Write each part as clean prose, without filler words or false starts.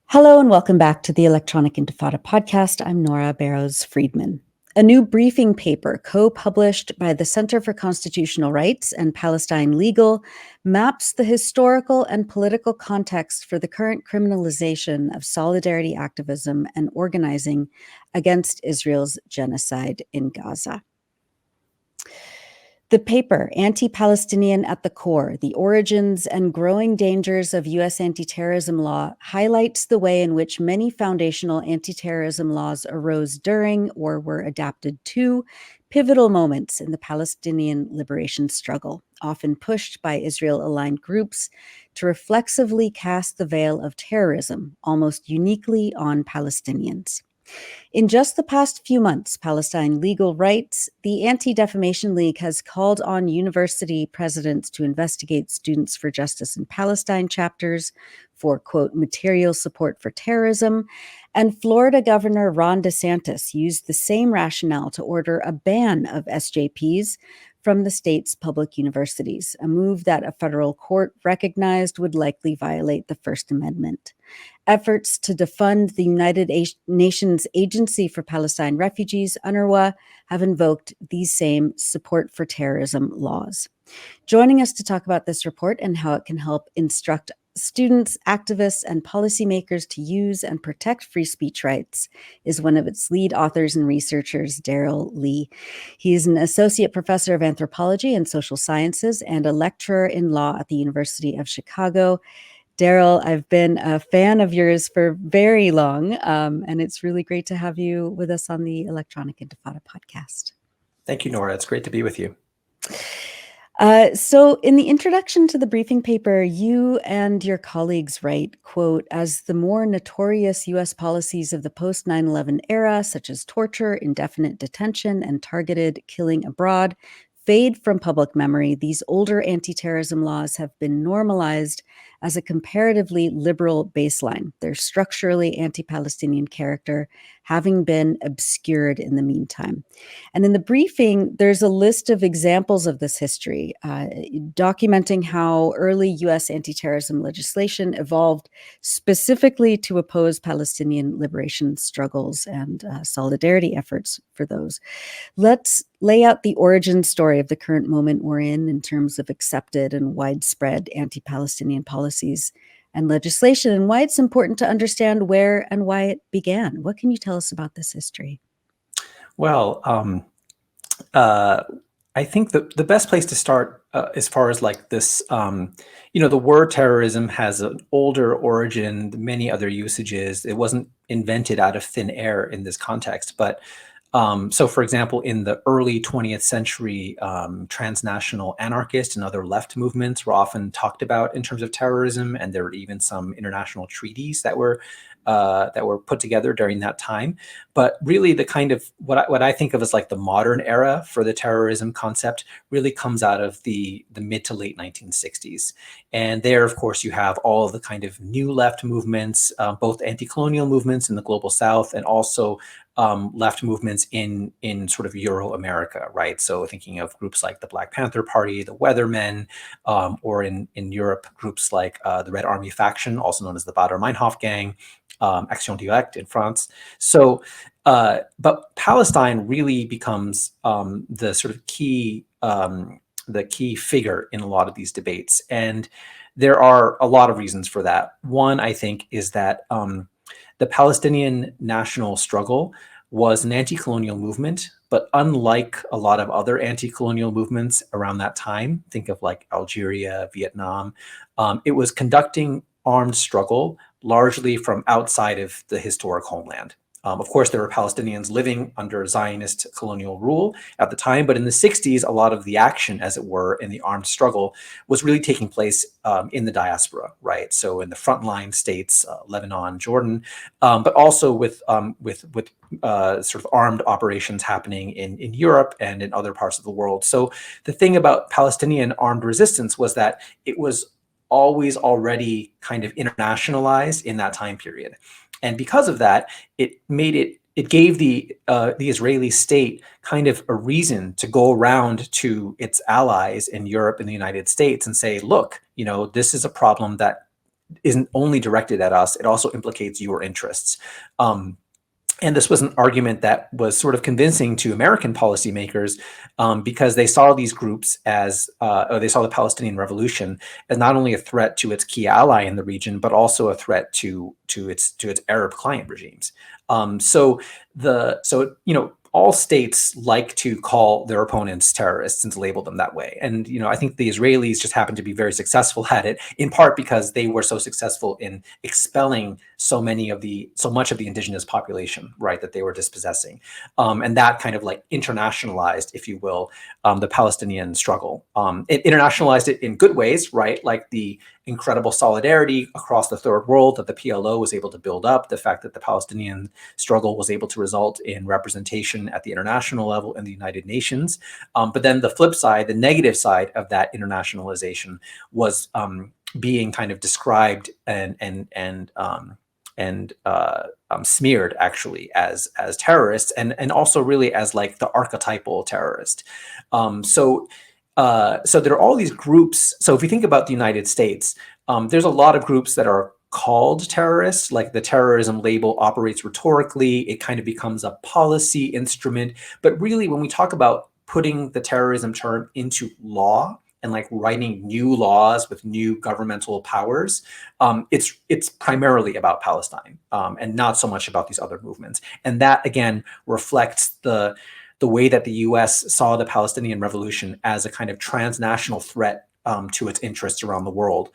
Hello and welcome back to the Electronic Intifada Podcast. I'm Nora Barrows-Friedman. A new briefing paper co-published by the Center for Constitutional Rights and Palestine Legal maps the historical and political context for the current criminalization of solidarity activism and organizing against Israel's genocide in Gaza. The paper, Anti-Palestinian at the Core, The Origins and Growing Dangers of U.S. Anti-Terrorism Law, highlights the way in which many foundational anti-terrorism laws arose during or were adapted to pivotal moments in the Palestinian liberation struggle, often pushed by Israel-aligned groups to reflexively cast the veil of terrorism, almost uniquely on Palestinians. In just the past few months, Palestine Legal Rights, the Anti-Defamation League has called on university presidents to investigate Students for Justice in Palestine chapters for, quote, material support for terrorism, and Florida Governor Ron DeSantis used the same rationale to order a ban of SJPs from the state's public universities, a move that a federal court recognized would likely violate the First Amendment. Efforts to defund the United Nations Agency for Palestine Refugees, UNRWA, have invoked these same support for terrorism laws. Joining us to talk about this report and how it can help instruct students, activists, and policymakers to use and protect free speech rights is one of its lead authors and researchers, Darryl Li. He is an associate professor of anthropology and social sciences and a lecturer in law at the University of Chicago. Darryl, I've been a fan of yours for very long, and it's really great to have you with us on the Electronic Intifada Podcast. Thank you, Nora. It's great to be with you. So in the introduction to the briefing paper, you and your colleagues write, quote, as the more notorious U.S. policies of the post-9/11 era, such as torture, indefinite detention, and targeted killing abroad, fade from public memory, these older anti-terrorism laws have been normalized as a comparatively liberal baseline, their structurally anti-Palestinian character having been obscured in the meantime. And in the briefing, there's a list of examples of this history, documenting how early U.S. anti-terrorism legislation evolved specifically to oppose Palestinian liberation struggles and solidarity efforts for those. Let's lay out the origin story of the current moment we're in terms of accepted and widespread anti-Palestinian policies and legislation, and why it's important to understand where and why it began. What can you tell us about this history? Well, I think the best place to start as far as like this, the word terrorism has an older origin than many other usages. It wasn't invented out of thin air in this context, but so, for example, in the early 20th century, transnational anarchist and other left movements were often talked about in terms of terrorism, and there were even some international treaties that were put together during that time. But really, the kind of what I think of as like the modern era for the terrorism concept really comes out of the mid to late 1960s. And there, of course, you have all of the kind of new left movements, both anti-colonial movements in the global South and also left movements in sort of Euro-America, right? So thinking of groups like the Black Panther Party, the Weathermen, or in Europe, groups like the Red Army faction, also known as the Baader-Meinhof Gang, Action Directe in France. So, but Palestine really becomes the sort of key figure in a lot of these debates. And there are a lot of reasons for that. One, I think, is that the Palestinian national struggle was an anti-colonial movement, but unlike a lot of other anti-colonial movements around that time, think of like Algeria, Vietnam, it was conducting armed struggle largely from outside of the historic homeland. Of course, there were Palestinians living under Zionist colonial rule at the time, but in the 60s, a lot of the action, as it were, in the armed struggle was really taking place in the diaspora, right? So in the frontline states, Lebanon, Jordan, but also with sort of armed operations happening in Europe and in other parts of the world. So the thing about Palestinian armed resistance was that it was always already kind of internationalized in that time period. And because of that, it gave the Israeli state kind of a reason to go around to its allies in Europe and the United States and say, look, this is a problem that isn't only directed at us, it also implicates your interests. And this was an argument that was sort of convincing to American policymakers because they saw these groups as, or they saw the Palestinian Revolution as not only a threat to its key ally in the region, but also a threat to its Arab client regimes. So all states like to call their opponents terrorists and to label them that way. And, I think the Israelis just happen to be very successful at it, in part because they were so successful in expelling so much of the indigenous population, right, that they were dispossessing. And that kind of like internationalized, if you will, the Palestinian struggle. It internationalized it in good ways, right? Like the incredible solidarity across the third world that the PLO was able to build up, the fact that the Palestinian struggle was able to result in representation at the international level in the United Nations. But then the flip side, the negative side of that internationalization was being kind of described and smeared actually as terrorists and also really as like the archetypal terrorist. So there are all these groups. So if you think about the United States, there's a lot of groups that are called terrorists, like the terrorism label operates rhetorically. It kind of becomes a policy instrument. But really, when we talk about putting the terrorism term into law and like writing new laws with new governmental powers, it's primarily about Palestine and not so much about these other movements. And that, again, reflects the way that the U.S. saw the Palestinian Revolution as a kind of transnational threat to its interests around the world.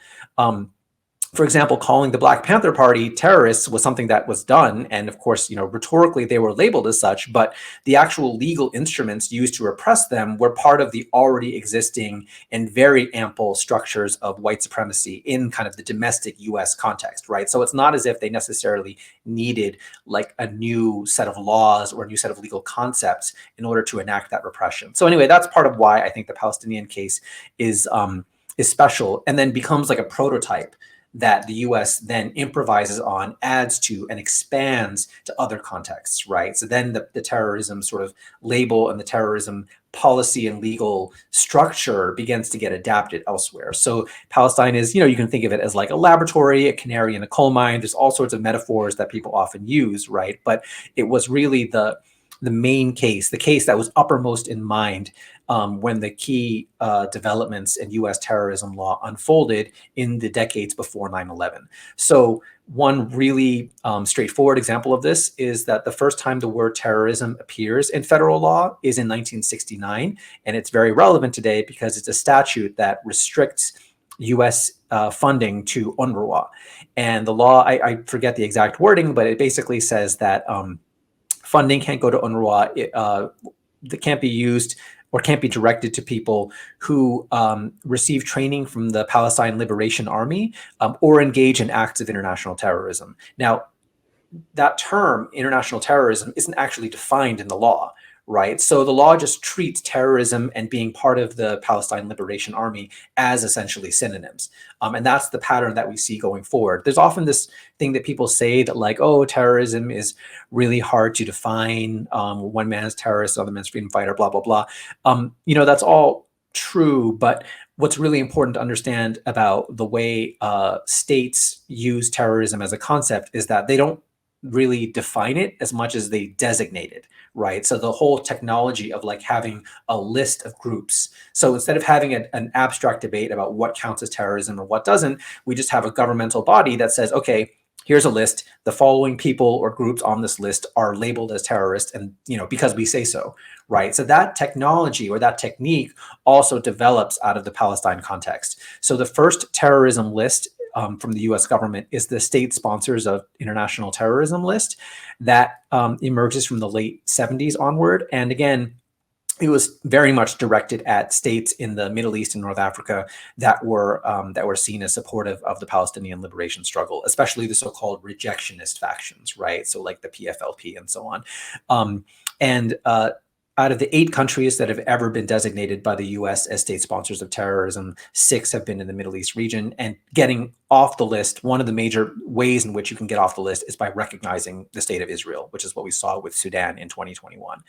For example, calling the Black Panther Party terrorists was something that was done. And of course, rhetorically, they were labeled as such, but the actual legal instruments used to repress them were part of the already existing and very ample structures of white supremacy in kind of the domestic US context, right? So it's not as if they necessarily needed like a new set of laws or a new set of legal concepts in order to enact that repression. So anyway, that's part of why I think the Palestinian case is special and then becomes like a prototype that the US then improvises on, adds to, and expands to other contexts, right? So then the terrorism sort of label and the terrorism policy and legal structure begins to get adapted elsewhere. So Palestine is, you can think of it as like a laboratory, a canary in a coal mine. There's all sorts of metaphors that people often use, right? But it was really the main case, the case that was uppermost in mind when the key developments in U.S. terrorism law unfolded in the decades before 9/11. So one really straightforward example of this is that the first time the word terrorism appears in federal law is in 1969, and it's very relevant today because it's a statute that restricts U.S. Funding to UNRWA. And the law, I forget the exact wording, but it basically says that funding can't go to UNRWA. That can't be used or can't be directed to people who receive training from the Palestine Liberation Army or engage in acts of international terrorism. Now, that term, international terrorism, isn't actually defined in the law, right? So the law just treats terrorism and being part of the Palestine Liberation Army as essentially synonyms. And that's the pattern that we see going forward. There's often this thing that people say that like, oh, terrorism is really hard to define. One man's terrorist, other man's freedom fighter, blah, blah, blah. That's all true. But what's really important to understand about the way states use terrorism as a concept is that they don't really define it as much as they designate it, right? So the whole technology of like having a list of groups. So instead of having an abstract debate about what counts as terrorism or what doesn't, we just have a governmental body that says, okay, here's a list. The following people or groups on this list are labeled as terrorists, and because we say so, right? So that technology or that technique also develops out of the Palestine context. So the first terrorism list from the U.S. government is the state sponsors of international terrorism list that emerges from the late 70s onward. And again, it was very much directed at states in the Middle East and North Africa that were seen as supportive of the Palestinian liberation struggle, especially the so-called rejectionist factions, right? So like the PFLP and so on. Out of the 8 countries that have ever been designated by the U.S. as state sponsors of terrorism, 6 have been in the Middle East region. And getting off the list, one of the major ways in which you can get off the list is by recognizing the state of Israel, which is what we saw with Sudan in 2021.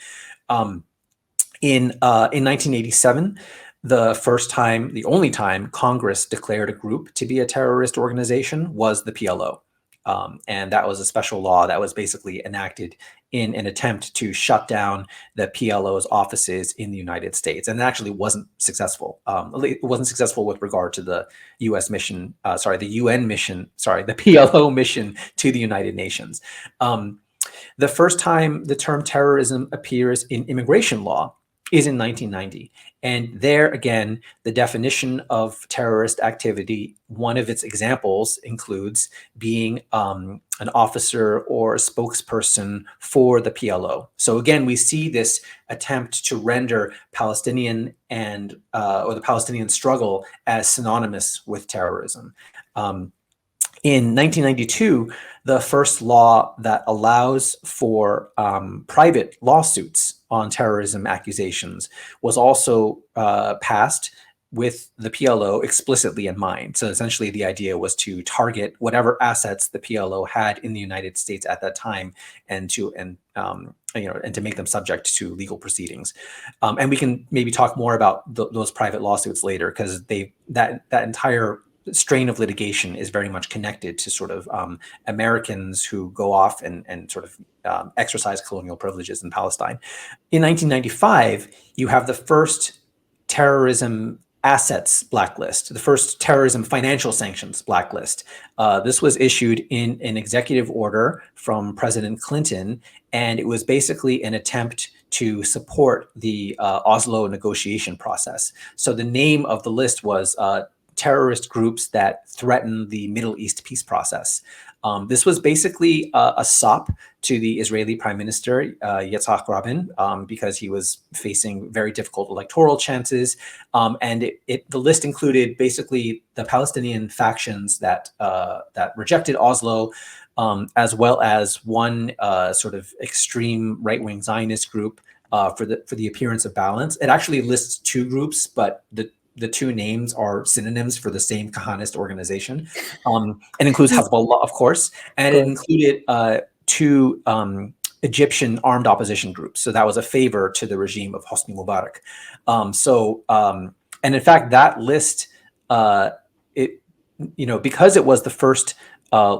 In 1987, The first time, the only time Congress declared a group to be a terrorist organization was the PLO. And that was a special law that was basically enacted in an attempt to shut down the PLO's offices in the United States. And it actually wasn't successful. It wasn't successful with regard to the US mission, the UN mission, the PLO mission to the United Nations. The first time the term terrorism appears in immigration law is in 1990. And there, again, the definition of terrorist activity, one of its examples includes being an officer or a spokesperson for the PLO. So again, we see this attempt to render Palestinian or the Palestinian struggle as synonymous with terrorism. In 1992, the first law that allows for private lawsuits on terrorism accusations was also passed with the PLO explicitly in mind. So essentially the idea was to target whatever assets the PLO had in the United States at that time and to make them subject to legal proceedings. And we can maybe talk more about those private lawsuits later, because that entire strain of litigation is very much connected to sort of Americans who go off and sort of exercise colonial privileges in Palestine. In 1995, you have the first terrorism assets blacklist, the first terrorism financial sanctions blacklist. This was issued in an executive order from President Clinton, and it was basically an attempt to support the Oslo negotiation process. So the name of the list was terrorist groups that threaten the Middle East peace process. This was basically a sop to the Israeli Prime Minister, Yitzhak Rabin, because he was facing very difficult electoral chances. And the list included basically the Palestinian factions that rejected Oslo, as well as one sort of extreme right-wing Zionist group for the appearance of balance. It actually lists two groups, but the two names are synonyms for the same Kahanist organization. It includes Hezbollah, of course, and it included two Egyptian armed opposition groups. So that was a favor to the regime of Hosni Mubarak. And in fact, that list, because it was the first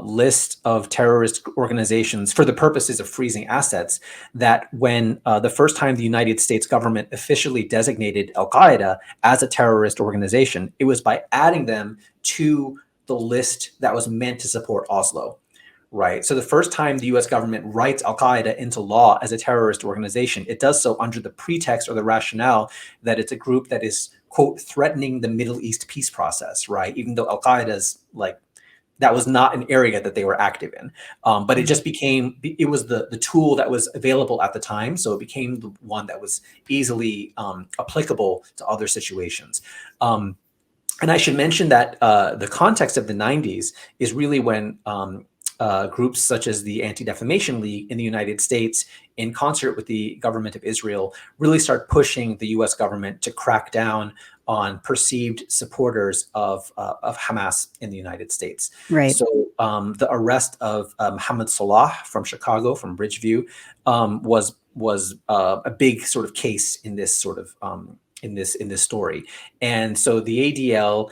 list of terrorist organizations for the purposes of freezing assets, that when the first time the United States government officially designated Al-Qaeda as a terrorist organization, it was by adding them to the list that was meant to support Oslo, right? So the first time the US government writes Al-Qaeda into law as a terrorist organization, it does so under the pretext or the rationale that it's a group that is, quote, threatening the Middle East peace process, right? Even though Al-Qaeda's that was not an area that they were active in. But it just became, it was the tool that was available at the time. So it became the one that was easily applicable to other situations. And I should mention that the context of the 90s is really when groups such as the Anti-Defamation League in the United States, in concert with the government of Israel, really start pushing the US government to crack down on perceived supporters of Hamas in the United States. Right. So the arrest of Hamad Salah from Chicago, from Bridgeview, was a big sort of case in this sort of in this story. And so the ADL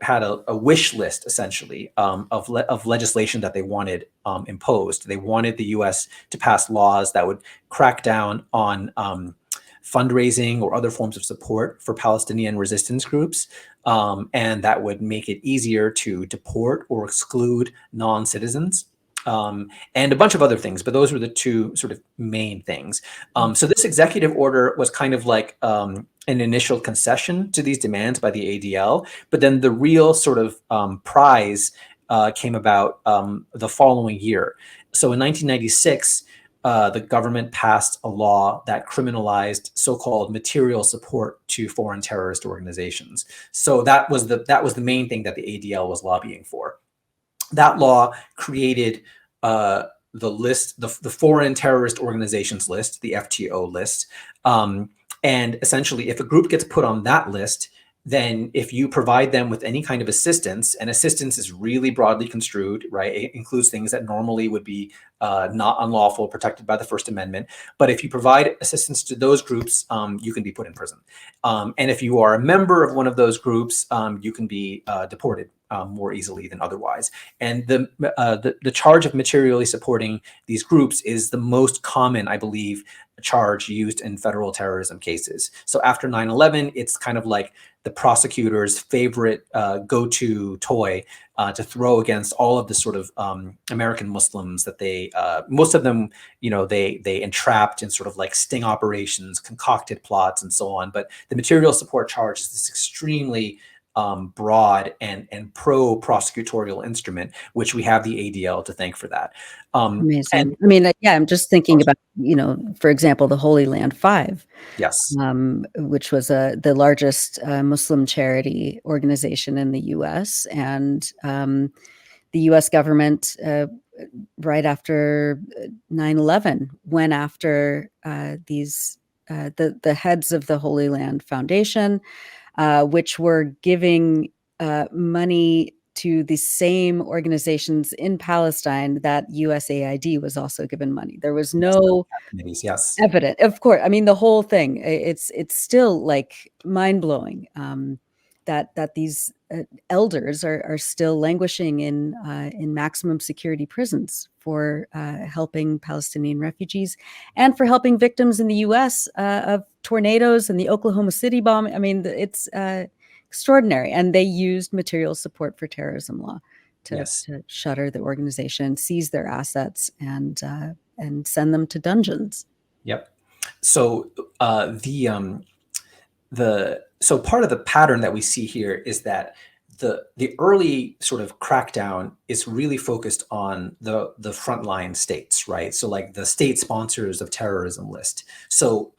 had a wish list, essentially, of legislation that they wanted imposed. They wanted the U.S. to pass laws that would crack down on fundraising or other forms of support for Palestinian resistance groups, and that would make it easier to deport or exclude non-citizens, and a bunch of other things. But those were the two sort of main things. So this executive order was kind of like an initial concession to these demands by the ADL, but then the real sort of prize came about the following year. So in 1996, the government passed a law that criminalized so-called material support to foreign terrorist organizations. So that was the main thing that the ADL was lobbying for. That law created the list, the foreign terrorist organizations list, the FTO list. And essentially, if a group gets put on that list, then if you provide them with any kind of assistance, and assistance is really broadly construed, right? It includes things that normally would be not unlawful, protected by the First Amendment. But if you provide assistance to those groups, you can be put in prison. And if you are a member of one of those groups, you can be deported more easily than otherwise. And the charge of materially supporting these groups is the most common, I believe, charge used in federal terrorism cases. So after 9/11, it's kind of like the prosecutor's favorite go-to toy to throw against all of the sort of American Muslims that they, most of them, they entrapped in sort of like sting operations, concocted plots, and so on. But the material support charge is this extremely broad and pro-prosecutorial instrument, which we have the ADL to thank for that. Amazing. I mean, yeah, I'm just thinking about, for example, the Holy Land Five, yes, which was the largest Muslim charity organization in the U.S. And the U.S. government, right after 9/11, went after the heads of the Holy Land Foundation, which were giving money to the same organizations in Palestine that USAID was also given money. There was no yes, evidence. Of course, I mean the whole thing. It's still like mind blowing that these elders are still languishing in maximum security prisons for helping Palestinian refugees and for helping victims in the U.S. Of tornadoes and the Oklahoma City bomb. I mean, it's extraordinary. And they used material support for terrorism law to shutter the organization, seize their assets, and send them to dungeons. Yep. So so part of the pattern that we see here is that the early sort of crackdown is really focused on the frontline states, right? So like the state sponsors of terrorism list. So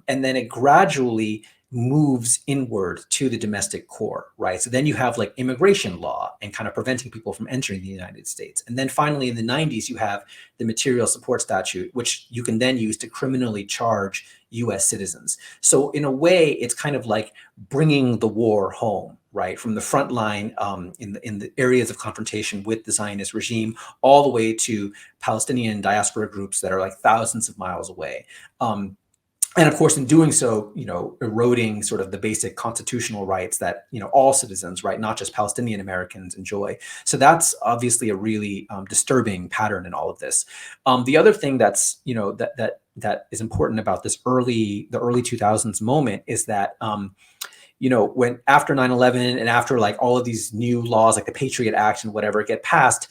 and then it gradually moves inward to the domestic core, right? So then you have like immigration law and kind of preventing people from entering the United States. And then finally in the 90s, you have the material support statute, which you can then use to criminally charge US citizens. So in a way, it's kind of like bringing the war home, right? From the front line in the areas of confrontation with the Zionist regime, all the way to Palestinian diaspora groups that are like thousands of miles away. And of course, in doing so, eroding sort of the basic constitutional rights that, all citizens, right, not just Palestinian Americans, enjoy. So that's obviously a really disturbing pattern in all of this. The other thing that's, that is important about the early 2000s moment is that, when after 9/11 and after like all of these new laws, like the Patriot Act and whatever get passed,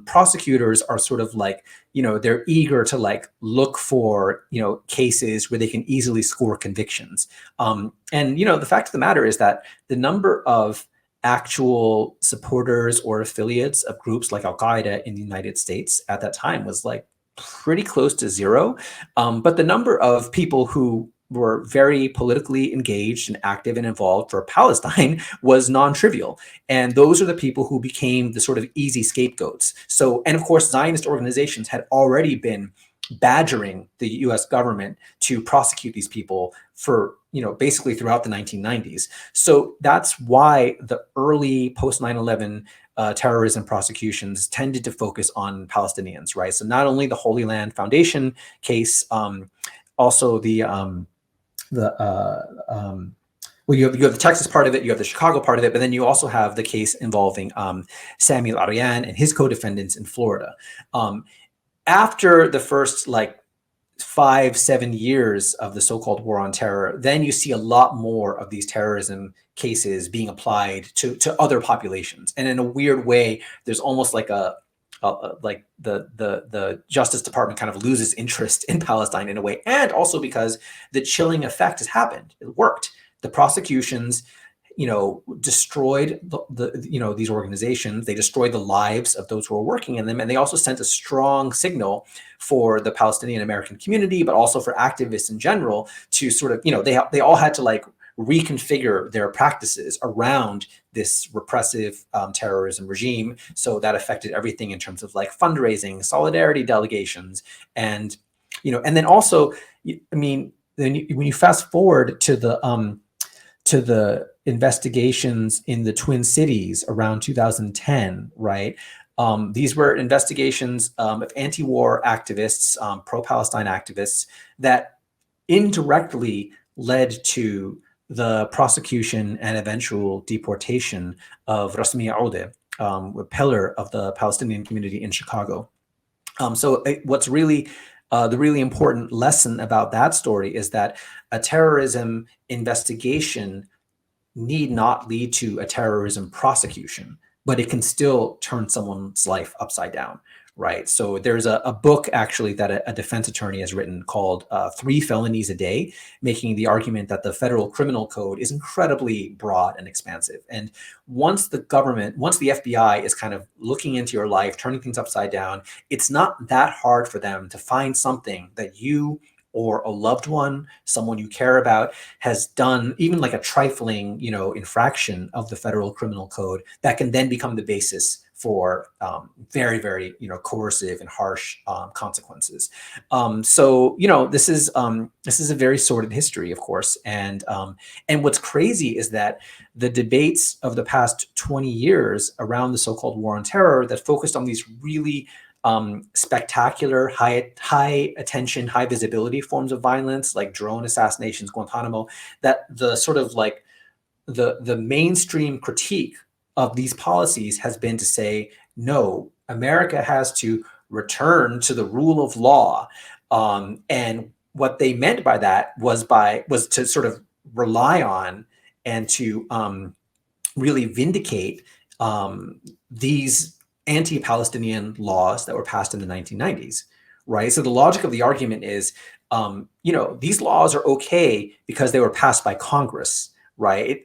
prosecutors are sort of like, they're eager to like look for, cases where they can easily score convictions. And, the fact of the matter is that the number of actual supporters or affiliates of groups like Al-Qaeda in the United States at that time was like pretty close to zero. But the number of people who were very politically engaged and active and involved for Palestine was non-trivial. And those are the people who became the sort of easy scapegoats. So, and of course, Zionist organizations had already been badgering the US government to prosecute these people for, basically throughout the 1990s. So that's why the early post 9/11 terrorism prosecutions tended to focus on Palestinians, right? So not only the Holy Land Foundation case, also well, you have the Texas part of it, you have the Chicago part of it, but then you also have the case involving Samuel Arian and his co-defendants in Florida. After the first 5-7 years of the so-called war on terror, then you see a lot more of these terrorism cases being applied to other populations. And in a weird way, there's almost like the Justice Department kind of loses interest in Palestine in a way, and also because the chilling effect has happened. It worked. The prosecutions, destroyed these organizations. They destroyed the lives of those who were working in them, and they also sent a strong signal for the Palestinian American community, but also for activists in general to sort of, they all had to like reconfigure their practices around this repressive terrorism regime. So that affected everything in terms of like fundraising, solidarity delegations, and and then also, I mean, when you fast forward to the investigations in the Twin Cities around 2010, right? These were investigations of anti-war activists, pro-Palestine activists, that indirectly led to the prosecution and eventual deportation of Rasmiya Odeh, a pillar of the Palestinian community in Chicago. What's really the really important lesson about that story is that a terrorism investigation need not lead to a terrorism prosecution, but it can still turn someone's life upside down, right? So there's a book actually that a defense attorney has written called Three Felonies a Day, making the argument that the federal criminal code is incredibly broad and expansive. And once the FBI is kind of looking into your life, turning things upside down, it's not that hard for them to find something that you or a loved one, someone you care about, has done, even like a trifling, infraction of the federal criminal code, that can then become the basis for very, very, coercive and harsh consequences. This is a very sordid history, of course, and what's crazy is that the debates of the past 20 years around the so-called war on terror that focused on these really spectacular, high attention, high visibility forms of violence like drone assassinations, Guantanamo, that the sort of like the mainstream critique of these policies has been to say, no, America has to return to the rule of law. And what they meant by that was to sort of rely on and to really vindicate these anti-Palestinian laws that were passed in the 1990s, right? So the logic of the argument is, these laws are okay because they were passed by Congress, right?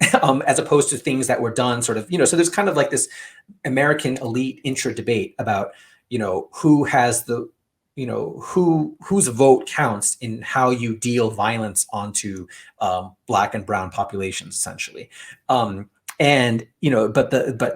As opposed to things that were done sort of, so there's kind of like this American elite intra-debate about, who has the, whose vote counts in how you deal violence onto Black and brown populations, essentially. But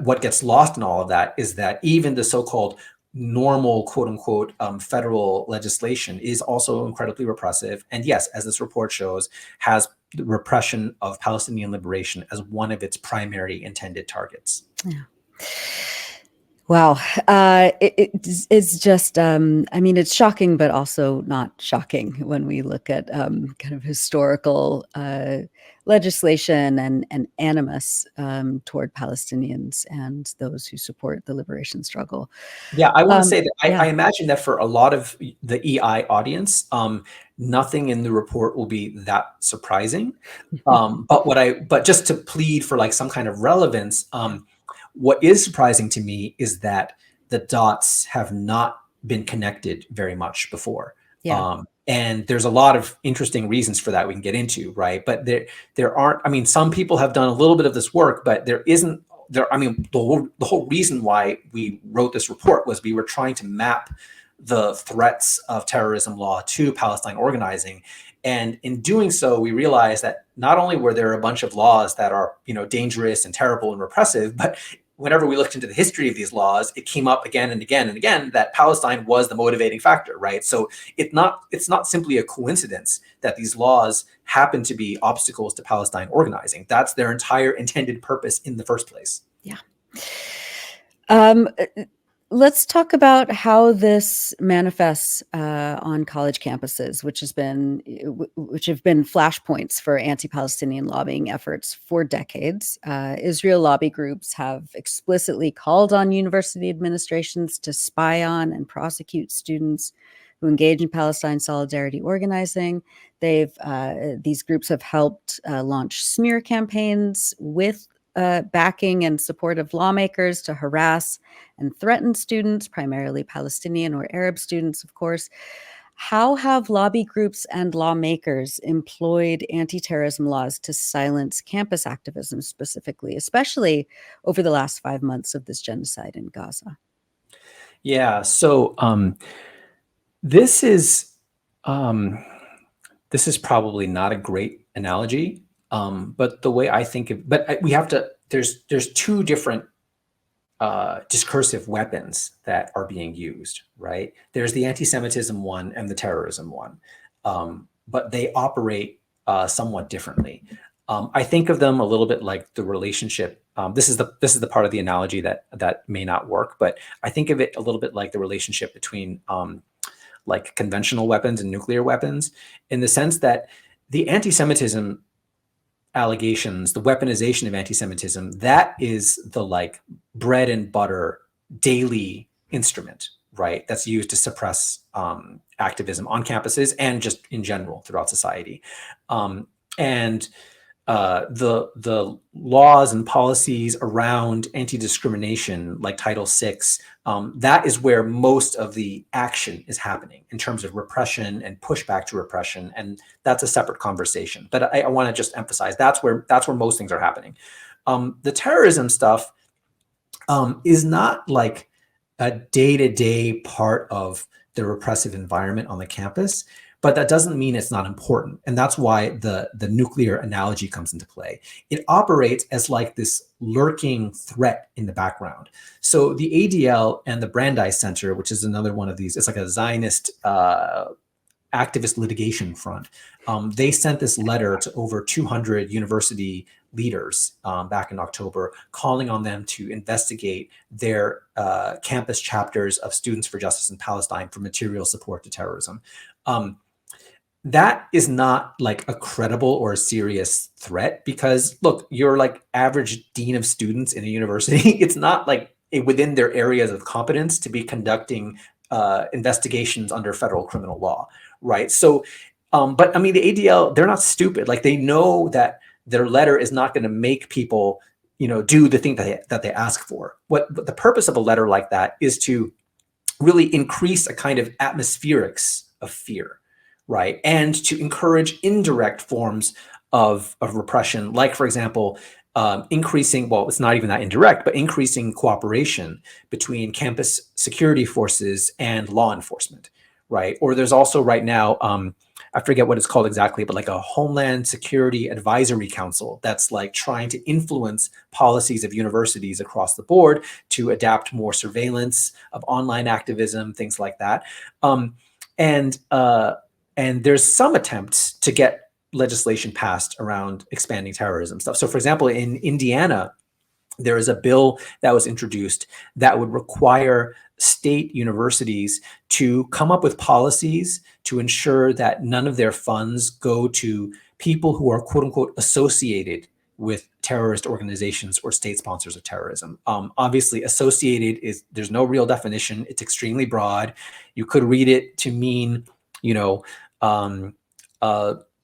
what gets lost in all of that is that even the so-called normal, quote unquote, federal legislation is also incredibly repressive. And yes, as this report shows, has the repression of Palestinian liberation as one of its primary intended targets. Yeah. Wow. It's just, it's shocking, but also not shocking when we look at kind of historical legislation and animus toward Palestinians and those who support the liberation struggle. Yeah, I want to say that I imagine that for a lot of the EI audience, nothing in the report will be that surprising. But just to plead for like some kind of relevance, what is surprising to me is that the dots have not been connected very much before. Yeah. And there's a lot of interesting reasons for that we can get into, right? But there aren't, some people have done a little bit of this work, but there isn't, the whole reason why we wrote this report was we were trying to map the threats of terrorism law to Palestine organizing. And in doing so, we realized that not only were there a bunch of laws that are, dangerous and terrible and repressive, but whenever we looked into the history of these laws, it came up again and again and again that Palestine was the motivating factor, right? So it's not simply a coincidence that these laws happen to be obstacles to Palestine organizing. That's their entire intended purpose in the first place. Yeah. Let's talk about how this manifests on college campuses, which have been flashpoints for anti-Palestinian lobbying efforts for decades. Israel lobby groups have explicitly called on university administrations to spy on and prosecute students who engage in Palestine solidarity organizing. These groups have helped launch smear campaigns with backing and support of lawmakers to harass and threaten students, primarily Palestinian or Arab students, of course. How have lobby groups and lawmakers employed anti-terrorism laws to silence campus activism specifically, especially over the last 5 months of this genocide in Gaza? Yeah, so this is probably not a great analogy. But the way I think of, we have to, there's two different discursive weapons that are being used, right? There's the anti-Semitism one and the terrorism one, but they operate somewhat differently. I think of them a little bit like the relationship. This is the part of the analogy that may not work, but I think of it a little bit like the relationship between like conventional weapons and nuclear weapons, in the sense that the anti-Semitism allegations, the weaponization of anti-Semitism, that is the like bread and butter daily instrument, right? That's used to suppress activism on campuses and just in general throughout society. And the laws and policies around anti-discrimination, like Title VI, that is where most of the action is happening in terms of repression and pushback to repression, and that's a separate conversation. But I want to just emphasize that's where most things are happening. The terrorism stuff is not like a day-to-day part of the repressive environment on the campus. But that doesn't mean it's not important. And that's why the nuclear analogy comes into play. It operates as like this lurking threat in the background. So the ADL and the Brandeis Center, which is another one of these, it's like a Zionist activist litigation front. They sent this letter to over 200 university leaders back in October, calling on them to investigate their campus chapters of Students for Justice in Palestine for material support to terrorism. That is not like a credible or a serious threat, because look, you're like average dean of students in a university. It's not like within their areas of competence to be conducting investigations under federal criminal law, right? So, but I mean, the ADL, they're not stupid. Like, they know that their letter is not going to make people, do the thing that they ask for. What the purpose of a letter like that is to really increase a kind of atmospherics of fear, right? And to encourage indirect forms of repression, like, for example, increasing, well, it's not even that indirect, but increasing cooperation between campus security forces and law enforcement, right? Or there's also right now, I forget what it's called exactly, but like a Homeland Security Advisory Council that's like trying to influence policies of universities across the board to adapt more surveillance of online activism, things like that. And there's some attempts to get legislation passed around expanding terrorism stuff. So, for example, in Indiana, there is a bill that was introduced that would require state universities to come up with policies to ensure that none of their funds go to people who are, quote unquote, associated with terrorist organizations or state sponsors of terrorism. Obviously, associated there's no real definition. It's extremely broad. You could read it to mean,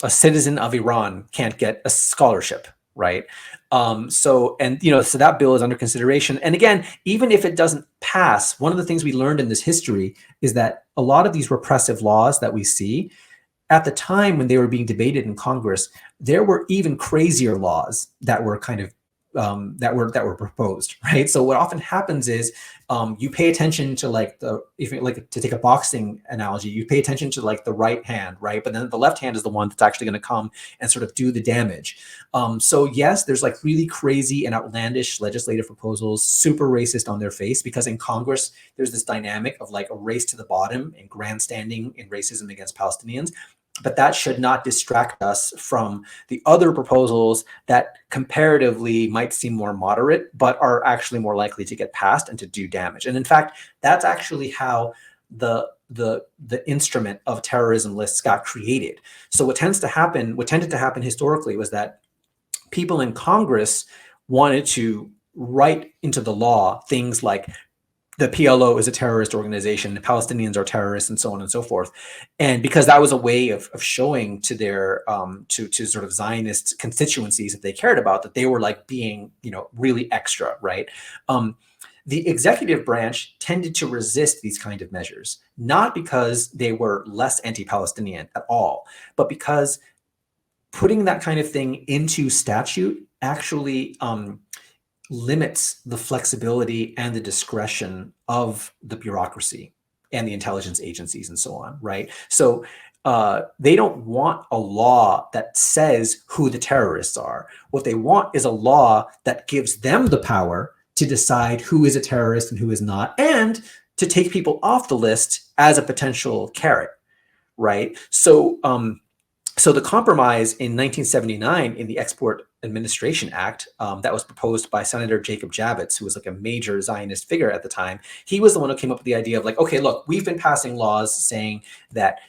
a citizen of Iran can't get a scholarship, right? So that bill is under consideration. And again, even if it doesn't pass, one of the things we learned in this history is that a lot of these repressive laws that we see, at the time when they were being debated in Congress, there were even crazier laws that were kind of that were proposed, right? So what often happens is you pay attention to if you like to take a boxing analogy, you pay attention to like the right hand, right? But then the left hand is the one that's actually going to come and sort of do the damage. So yes, there's like really crazy and outlandish legislative proposals, super racist on their face, because in Congress, there's this dynamic of like a race to the bottom and grandstanding in racism against Palestinians. But that should not distract us from the other proposals that comparatively might seem more moderate, but are actually more likely to get passed and to do damage. And in fact, that's actually how the instrument of terrorism lists got created. So what tended to happen historically was that people in Congress wanted to write into the law things like the PLO is a terrorist organization, the Palestinians are terrorists, and so on and so forth. And because that was a way of showing to their to sort of Zionist constituencies that they cared about, that they were like being, really extra, right? The executive branch tended to resist these kind of measures, not because they were less anti-Palestinian at all, but because putting that kind of thing into statute actually limits the flexibility and the discretion of the bureaucracy and the intelligence agencies and so on, right? So they don't want a law that says who the terrorists are. What they want is a law that gives them the power to decide who is a terrorist and who is not, and to take people off the list as a potential carrot, right? So So the compromise in 1979 in the Export Administration Act that was proposed by Senator Jacob Javits, who was like a major Zionist figure at the time, he was the one who came up with the idea of like, okay, look, we've been passing laws saying that,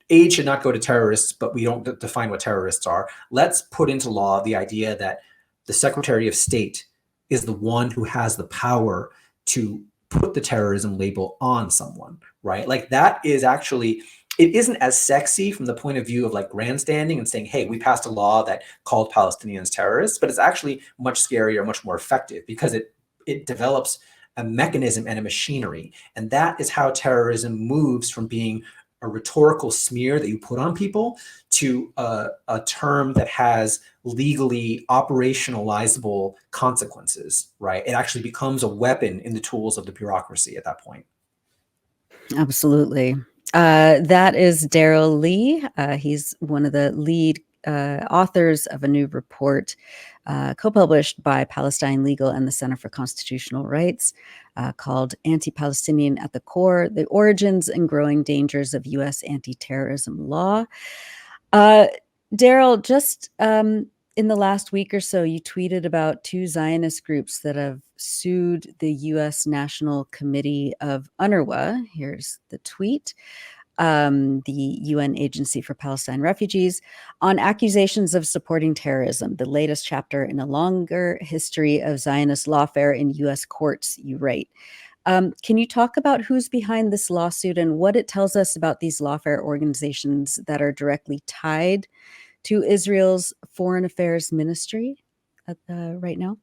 aid should not go to terrorists, but we don't define what terrorists are. Let's put into law the idea that the Secretary of State is the one who has the power to put the terrorism label on someone, right? Like that is actually, it isn't as sexy from the point of view of like grandstanding and saying, hey, we passed a law that called Palestinians terrorists, but it's actually much scarier, much more effective because it develops a mechanism and a machinery. And that is how terrorism moves from being a rhetorical smear that you put on people to a term that has legally operationalizable consequences, right? It actually becomes a weapon in the tools of the bureaucracy at that point. Absolutely. That is Darryl Li. He's one of the lead authors of a new report co-published by Palestine Legal and the Center for Constitutional Rights called Anti-Palestinian at the Core, the Origins and Growing Dangers of U.S. Anti-Terrorism Law. Darryl, just in the last week or so, you tweeted about two Zionist groups that have sued the U.S. National Committee of UNRWA. Here's the tweet. The UN Agency for Palestine Refugees, on accusations of supporting terrorism, the latest chapter in a longer history of Zionist lawfare in U.S. courts, you write. Can you talk about who's behind this lawsuit and what it tells us about these lawfare organizations that are directly tied to Israel's Foreign Affairs Ministry right now?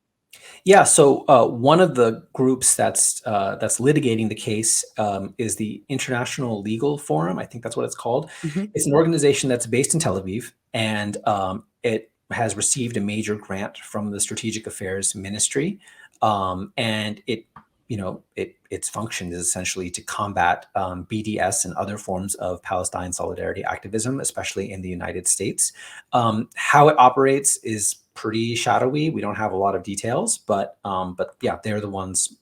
Yeah, so one of the groups that's litigating the case is the International Legal Forum. I think that's what it's called. Mm-hmm. It's an organization that's based in Tel Aviv, and it has received a major grant from the Strategic Affairs Ministry, and its function is essentially to combat BDS and other forms of Palestine solidarity activism, especially in the United States. How it operates is pretty shadowy. We don't have a lot of details, but yeah, they're the ones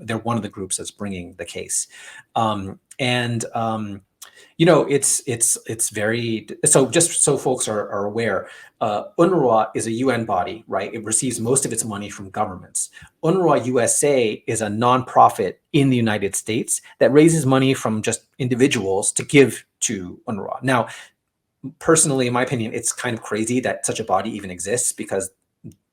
they're one of the groups that's bringing the case. It's very, so just so folks are aware, UNRWA is a UN body, right? It receives most of its money from governments. UNRWA USA is a nonprofit in the United States that raises money from just individuals to give to UNRWA. Now, personally, in my opinion, it's kind of crazy that such a body even exists because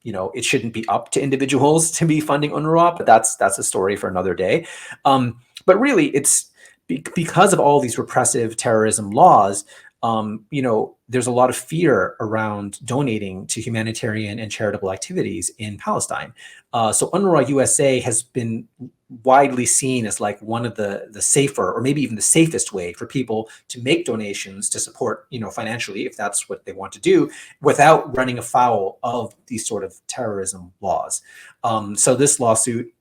it shouldn't be up to individuals to be funding UNRWA, but that's a story for another day. But really, it's because of all these repressive terrorism laws, there's a lot of fear around donating to humanitarian and charitable activities in Palestine. So UNRWA USA has been widely seen as like one of the safer, or maybe even the safest way for people to make donations to support, financially, if that's what they want to do, without running afoul of these sort of terrorism laws. So this lawsuit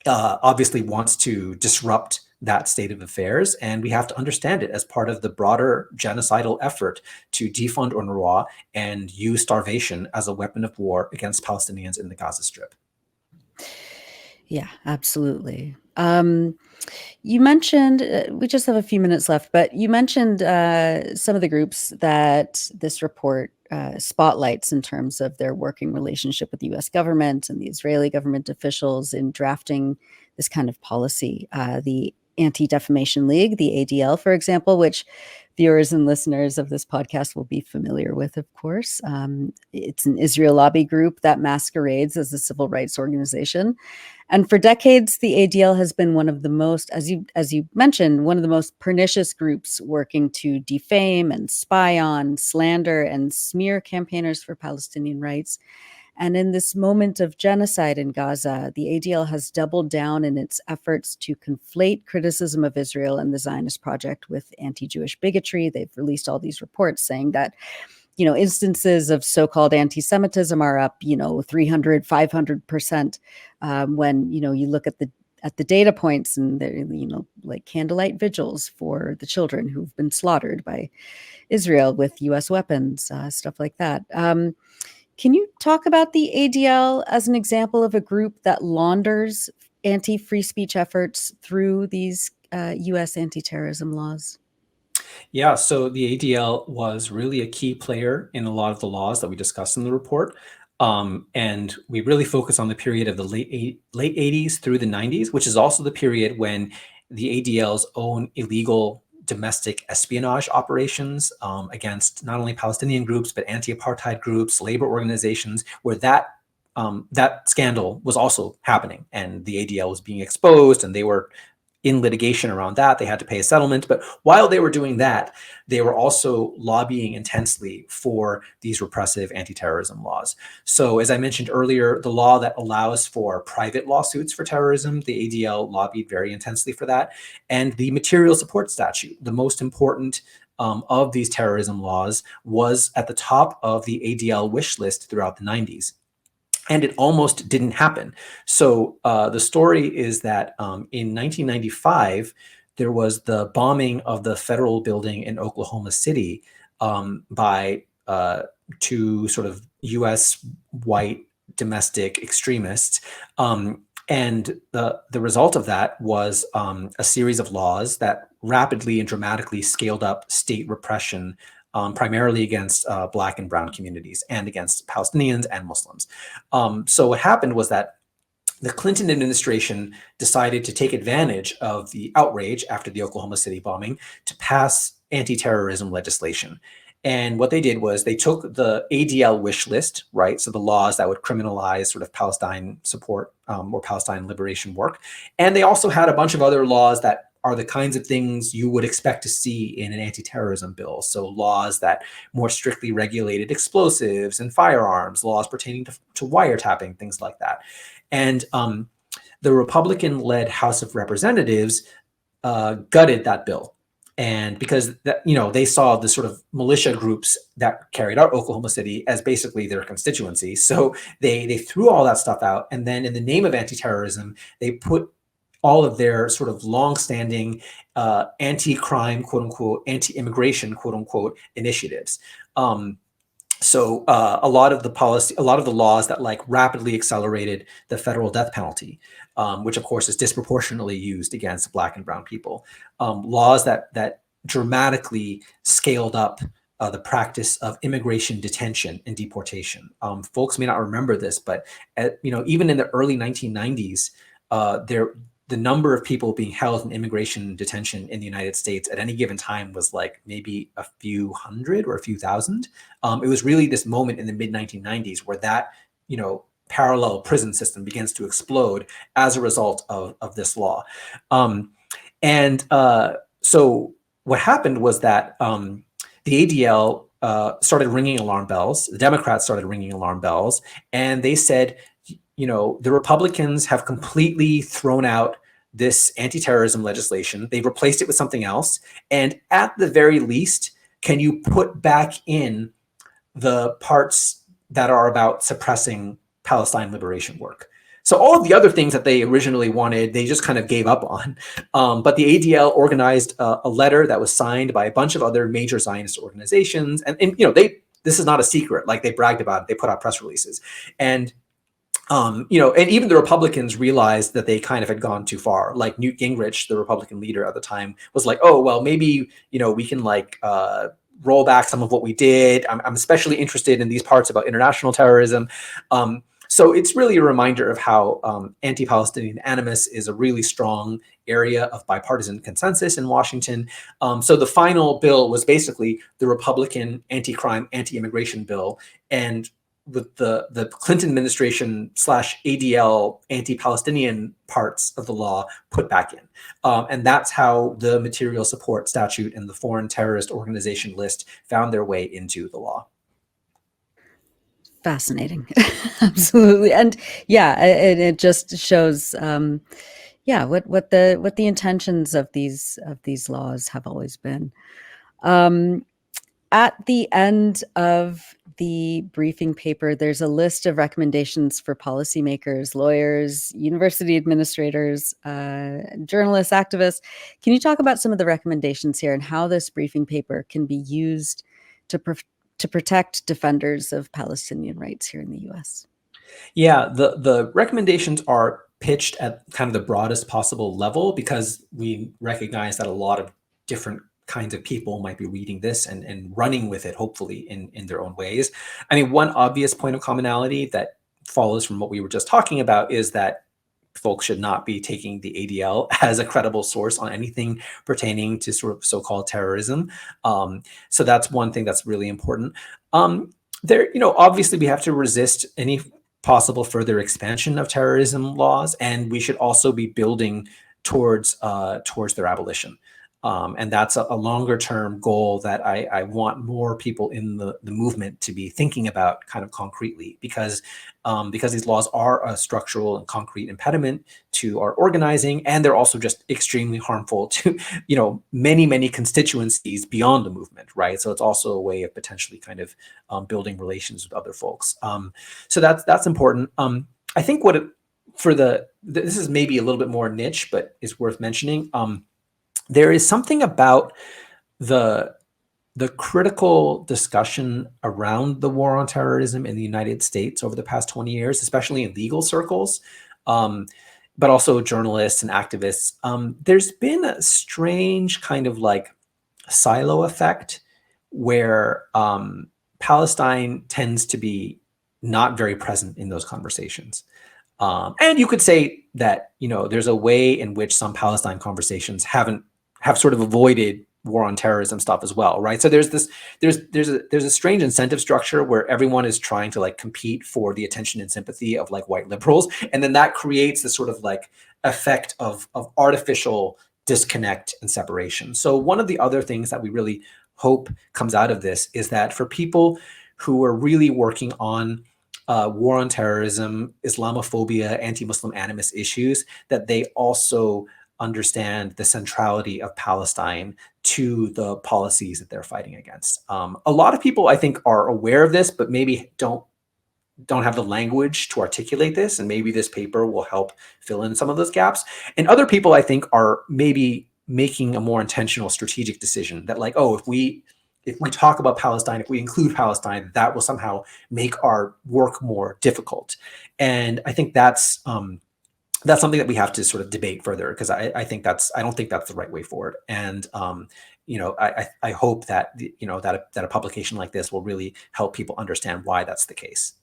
obviously wants to disrupt that state of affairs, and we have to understand it as part of the broader genocidal effort to defund UNRWA and use starvation as a weapon of war against Palestinians in the Gaza Strip. Yeah, absolutely. You mentioned, we just have a few minutes left, but you mentioned some of the groups that this report spotlights in terms of their working relationship with the US government and the Israeli government officials in drafting this kind of policy. The Anti-Defamation League, the ADL, for example, which viewers and listeners of this podcast will be familiar with, of course. It's an Israel lobby group that masquerades as a civil rights organization. And for decades, the ADL has been one of the most, as you mentioned, one of the most pernicious groups working to defame and spy on, slander, and smear campaigners for Palestinian rights. And in this moment of genocide in Gaza, the ADL has doubled down in its efforts to conflate criticism of Israel and the Zionist project with anti-Jewish bigotry. They've released all these reports saying that, instances of so-called anti-Semitism are up, 300, 500%. When, you look at the data points and they're, like candlelight vigils for the children who've been slaughtered by Israel with US weapons, stuff like that. Can you talk about the ADL as an example of a group that launders anti-free speech efforts through these US anti-terrorism laws? Yeah, so the ADL was really a key player in a lot of the laws that we discussed in the report. And we really focus on the period of the late 80s through the 90s, which is also the period when the ADL's own illegal domestic espionage operations against not only Palestinian groups, but anti-apartheid groups, labor organizations, where that scandal was also happening, and the ADL was being exposed, and they were in litigation around that. They had to pay a settlement. But while they were doing that, they were also lobbying intensely for these repressive anti-terrorism laws. So as I mentioned earlier, the law that allows for private lawsuits for terrorism, the ADL lobbied very intensely for that. And the material support statute, the most important of these terrorism laws, was at the top of the ADL wish list throughout the 90s. And it almost didn't happen. So the story is that in 1995, there was the bombing of the federal building in Oklahoma City by two sort of U.S. white domestic extremists. And the result of that was a series of laws that rapidly and dramatically scaled up state repression, primarily against Black and brown communities and against Palestinians and Muslims. So what happened was that the Clinton administration decided to take advantage of the outrage after the Oklahoma City bombing to pass anti-terrorism legislation. And what they did was they took the ADL wish list, right? So the laws that would criminalize sort of Palestine support or Palestine liberation work. And they also had a bunch of other laws that are the kinds of things you would expect to see in an anti-terrorism bill. So laws that more strictly regulated explosives and firearms, laws pertaining to wiretapping, things like that. And the Republican-led House of Representatives gutted that bill. And because they saw the sort of militia groups that carried out Oklahoma City as basically their constituency. So they threw all that stuff out. And then in the name of anti-terrorism, they put all of their sort of longstanding anti-crime, quote unquote, anti-immigration, quote unquote, initiatives. So a lot of the laws that like rapidly accelerated the federal death penalty, which of course is disproportionately used against Black and brown people, laws that dramatically scaled up the practice of immigration detention and deportation. Folks may not remember this, but even in the early 1990s, the number of people being held in immigration detention in the United States at any given time was like maybe a few hundred or a few thousand. It was really this moment in the mid 1990s where that, parallel prison system begins to explode as a result of this law. So what happened was that the ADL started ringing alarm bells. The Democrats started ringing alarm bells, and they said, the Republicans have completely thrown out this anti-terrorism legislation. They've replaced it with something else. And at the very least, can you put back in the parts that are about suppressing Palestine liberation work? So all of the other things that they originally wanted, they just kind of gave up on. But the ADL organized a letter that was signed by a bunch of other major Zionist organizations. And this is not a secret. Like, they bragged about it. They put out press releases. And and even the Republicans realized that they kind of had gone too far. Like Newt Gingrich, the Republican leader at the time, was like, oh, well, maybe, we can roll back some of what we did. I'm especially interested in these parts about international terrorism. So it's really a reminder of how anti-Palestinian animus is a really strong area of bipartisan consensus in Washington. So the final bill was basically the Republican anti-crime, anti-immigration bill. And with the Clinton administration / ADL anti-Palestinian parts of the law put back in. And that's how the material support statute and the foreign terrorist organization list found their way into the law. Fascinating. Absolutely. And it just shows what the intentions of these laws have always been. At the end of the briefing paper, there's a list of recommendations for policymakers, lawyers, university administrators, journalists, activists. Can you talk about some of the recommendations here and how this briefing paper can be used to protect defenders of Palestinian rights here in the U.S.? Yeah, the recommendations are pitched at kind of the broadest possible level because we recognize that a lot of different kinds of people might be reading this and running with it, hopefully in their own ways. I mean, one obvious point of commonality that follows from what we were just talking about is that folks should not be taking the ADL as a credible source on anything pertaining to sort of so-called terrorism. So that's one thing that's really important. Obviously we have to resist any possible further expansion of terrorism laws, and we should also be building towards their abolition. And that's a longer term goal that I want more people in the movement to be thinking about kind of concretely, because these laws are a structural and concrete impediment to our organizing, and they're also just extremely harmful to many constituencies beyond the movement, right? So it's also a way of potentially kind of building relations with other folks. So that's important. I think this is maybe a little bit more niche, but it's worth mentioning. There is something about the critical discussion around the war on terrorism in the United States over the past 20 years, especially in legal circles, but also journalists and activists. There's been a strange kind of like silo effect where Palestine tends to be not very present in those conversations. And you could say that, there's a way in which some Palestine conversations have sort of avoided war on terrorism stuff as well, right? So there's a strange incentive structure where everyone is trying to like compete for the attention and sympathy of like white liberals, and then that creates this sort of like effect of artificial disconnect and separation. So one of the other things that we really hope comes out of this is that for people who are really working on war on terrorism, Islamophobia, anti-Muslim animus issues, that they also understand the centrality of Palestine to the policies that they're fighting against. A lot of people, I think, are aware of this, but maybe don't have the language to articulate this, and maybe this paper will help fill in some of those gaps. And other people, I think, are maybe making a more intentional strategic decision that like, if we talk about Palestine, if we include Palestine, that will somehow make our work more difficult. And I think that's something that we have to sort of debate further, because I don't think that's the right way forward. And I hope that that a publication like this will really help people understand why that's the case.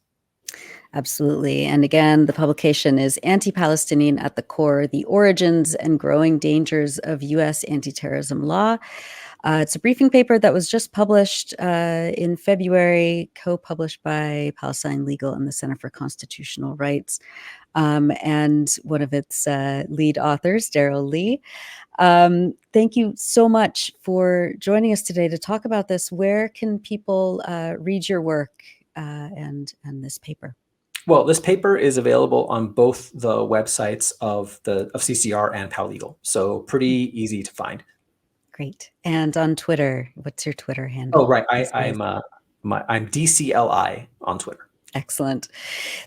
Absolutely. And again, the publication is Anti-Palestinian at the Core: The Origins and Growing Dangers of U.S. Anti-Terrorism Law. It's a briefing paper that was just published in February, co-published by Palestine Legal and the Center for Constitutional Rights, and one of its lead authors, Darryl Li. Thank you so much for joining us today to talk about this. Where can people read your work and this paper? Well, this paper is available on both the websites of CCR and Pal Legal, so pretty easy to find. Great. And on Twitter, what's your Twitter handle? Oh, right. I'm DCLI on Twitter. Excellent.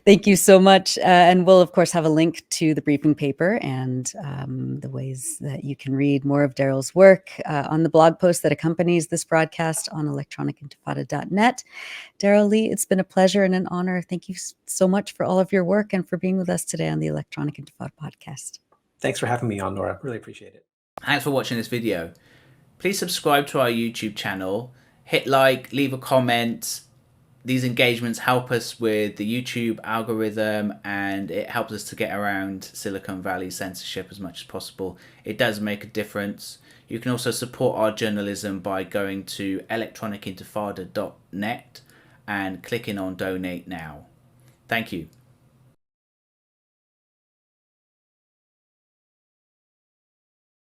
Thank you so much. And we'll, of course, have a link to the briefing paper and the ways that you can read more of Darryl's work on the blog post that accompanies this broadcast on electronicintifada.net. Darryl Li, it's been a pleasure and an honor. Thank you so much for all of your work and for being with us today on the Electronic Intifada Podcast. Thanks for having me on, Nora. Really appreciate it. Thanks for watching this video. Please subscribe to our YouTube channel, hit like, leave a comment. These engagements help us with the YouTube algorithm, and it helps us to get around Silicon Valley censorship as much as possible. It does make a difference. You can also support our journalism by going to electronicintifada.net and clicking on Donate Now. Thank you.